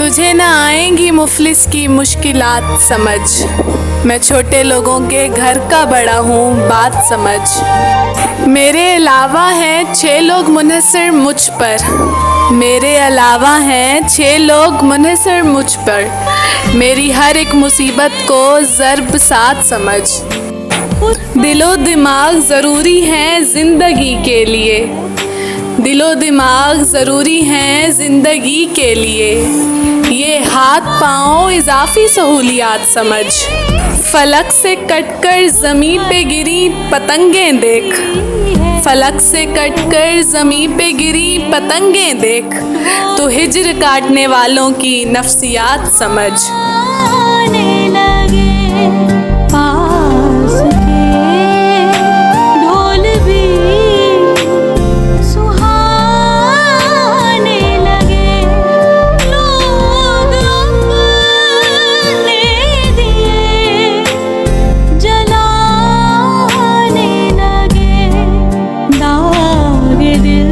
तुझे ना आएंगी मुफलिस की मुश्किलात समझ, मैं छोटे लोगों के घर का बड़ा हूँ बात समझ। मेरे अलावा हैं 6 लोग मुनहसर मुझ पर, मेरे अलावा हैं 6 लोग मुनहसर मुझ पर। मेरी हर एक मुसीबत को ज़र्ब साथ समझ। दिलो दिमाग ज़रूरी है ज़िंदगी के लिए, दिलो दिमाग ज़रूरी हैं ज़िंदगी के लिए। ये हाथ पाँव इजाफी सहूलियात समझ, फलक से कटकर ज़मीन पे गिरी पतंगें देख, फलक से कटकर ज़मीन पे गिरी पतंगें देख। तो हिज्र काटने वालों की नफ्सियात समझ। आने लगे पास के ढोल भी सुहाने लगे, लोग अपने दिए जलाने लगे, दाग दिल